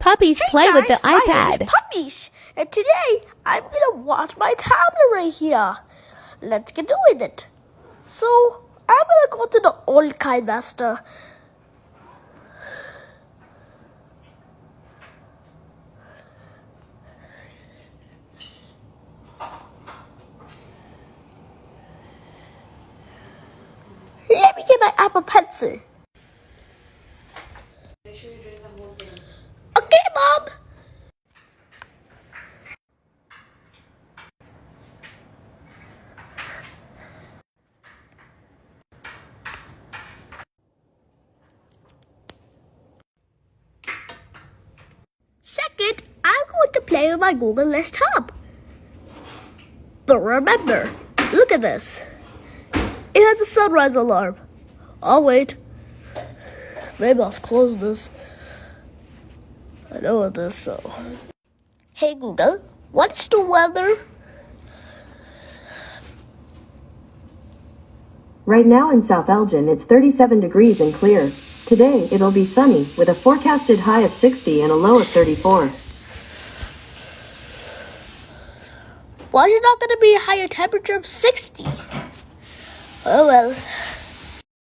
Puppies play with the My name iPad. is Puppies, and today I'm gonna watch my tablet right here. Let's get doing it. So I'm gonna go to the old kind master. Let me get my Apple Pencil. Make sure you drink the whole thing. Okay, Mom. Second, I'm going to play with my Google List Hub. But remember, look at this. It has a sunrise alarm. I'll wait. Maybe I'll close this. I know what this, so. Hey Google, what's the weather? Right now in South Elgin, it's 37 degrees and clear. Today, it'll be sunny, with a forecasted high of 60 and a low of 34. Why is it not going to be a higher temperature of 60? Oh well.